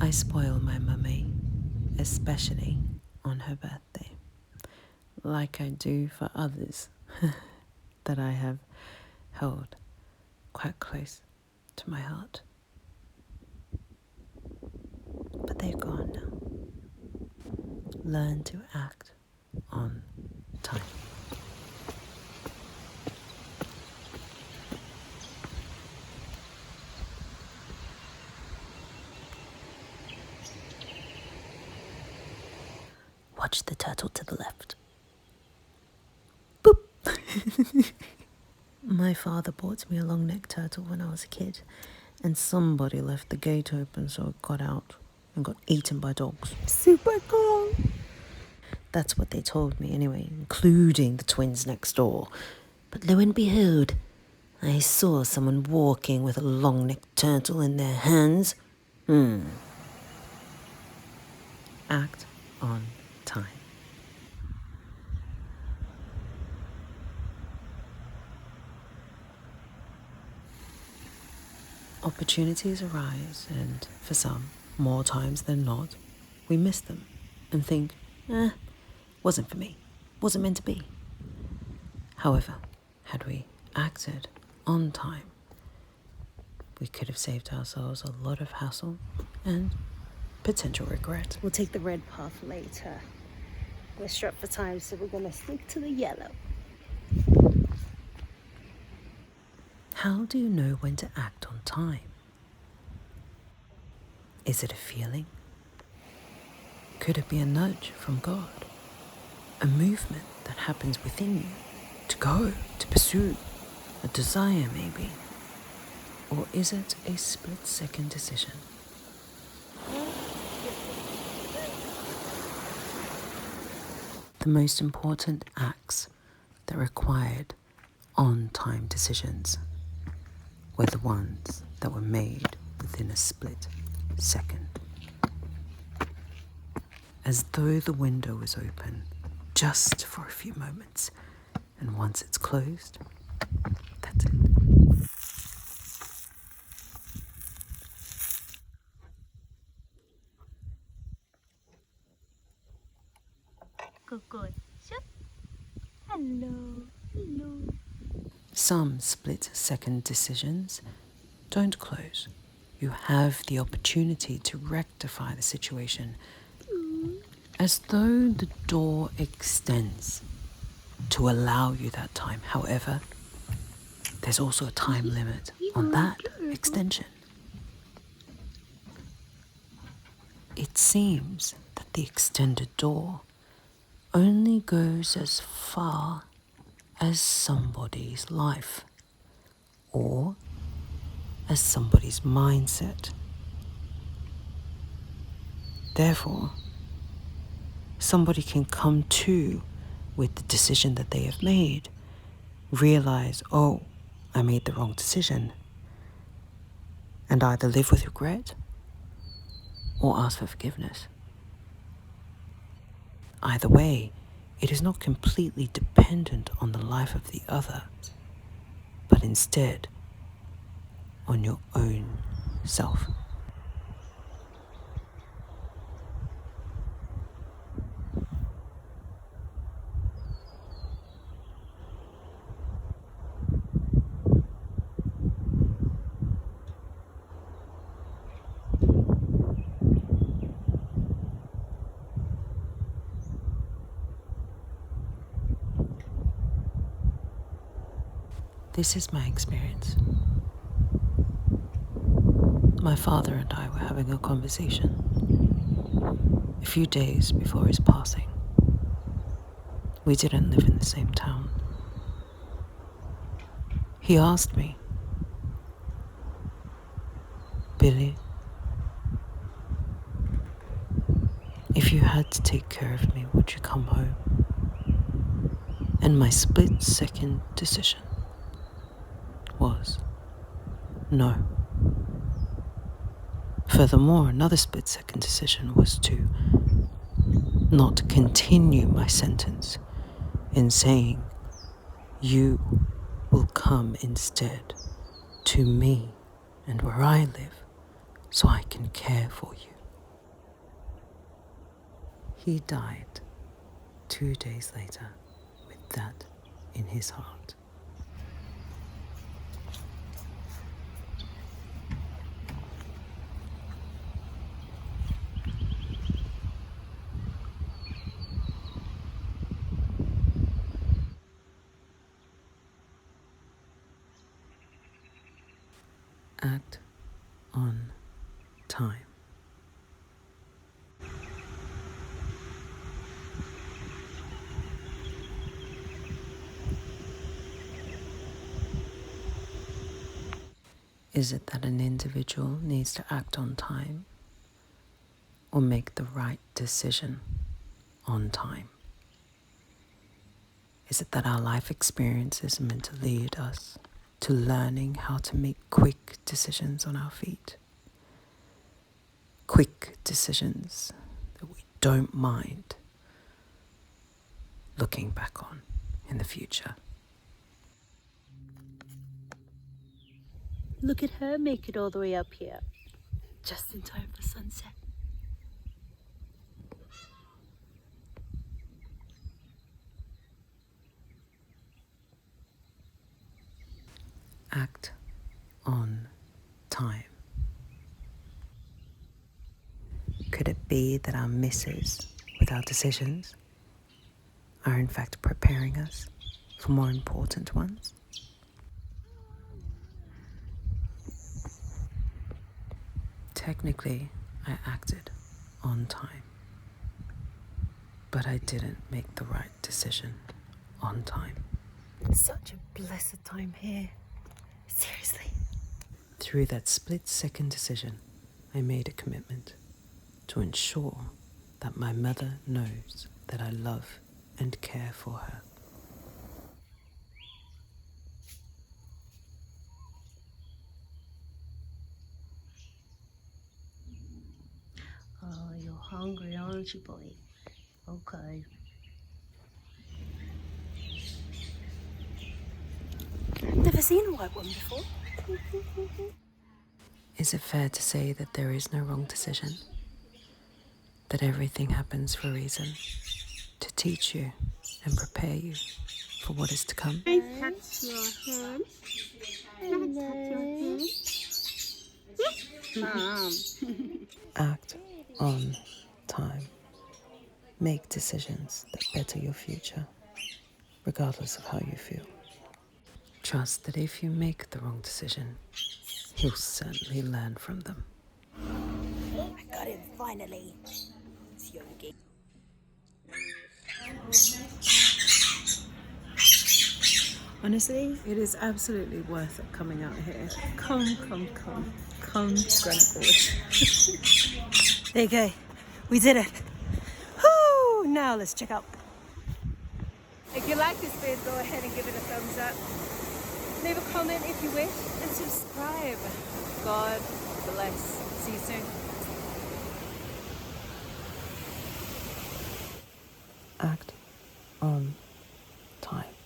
I spoil my mummy, especially on her birthday, like I do for others that I have held quite close to my heart. But they've gone now. Learn to act on time. Watch the turtle to the left. Boop! My father bought me a long-necked turtle when I was a kid, and somebody left the gate open so it got out and got eaten by dogs. Super cool! That's what they told me anyway, including the twins next door. But lo and behold, I saw someone walking with a long-necked turtle in their hands. Act on time. Opportunities arise, and for some, more times than not, we miss them and think, wasn't for me, wasn't meant to be. However, had we acted on time, we could have saved ourselves a lot of hassle and potential regret. We'll take the red path later. We're strapped for time, so we're gonna stick to the yellow. How do you know when to act on time? Is it a feeling? Could it be a nudge from God? A movement that happens within you to go, to pursue, a desire maybe? Or is it a split-second decision? The most important acts that required on-time decisions were the ones that were made within a split second. As though the window was open just for a few moments, and once it's closed, that's it. Good. Hello. Some split-second decisions don't close. You have the opportunity to rectify the situation as though the door extends to allow you that time. However, there's also a time limit on that extension. It seems that the extended door only goes as far as somebody's life or as somebody's mindset. Therefore, somebody can come to with the decision that they have made, realize, oh, I made the wrong decision, and either live with regret or ask for forgiveness. Either way, it is not completely dependent on the life of the other, but instead on your own self. This is my experience. My father and I were having a conversation a few days before his passing. We didn't live in the same town. He asked me, Billy, if you had to take care of me, would you come home? And my split-second decision was no. Furthermore, another split-second decision was to not continue my sentence in saying, you will come instead to me and where I live so I can care for you. He died 2 days later with that in his heart. Act on time. Is it that an individual needs to act on time or make the right decision on time? Is it that our life experiences are meant to lead us to learning how to make quick decisions on our feet? Quick decisions that we don't mind looking back on in the future. Look at her make it all the way up here. Just in time for sunset. Act on time. Could it be that our misses with our decisions are in fact preparing us for more important ones? Technically, I acted on time, but I didn't make the right decision on time. Such a blessed time here. Seriously. Through that split-second decision, I made a commitment to ensure that my mother knows that I love and care for her. Oh, you're hungry, aren't you, boy? Okay. Never seen a white one before. Is it fair to say that there is no wrong decision? That everything happens for a reason, to teach you and prepare you for what is to come? Touch your hand. Touch your hand. Mom. Act on time. Make decisions that better your future, regardless of how you feel. Trust that if you make the wrong decision, you'll certainly learn from them. I got him finally. It's Yogi. Honestly, it is absolutely worth it coming out here. Come to Granite Gorge. There you go. We did it. Woo! Now let's check out. If you like this vid, go ahead and give it a thumbs up. Leave a comment if you wish and subscribe. God bless. See you soon. Act on time.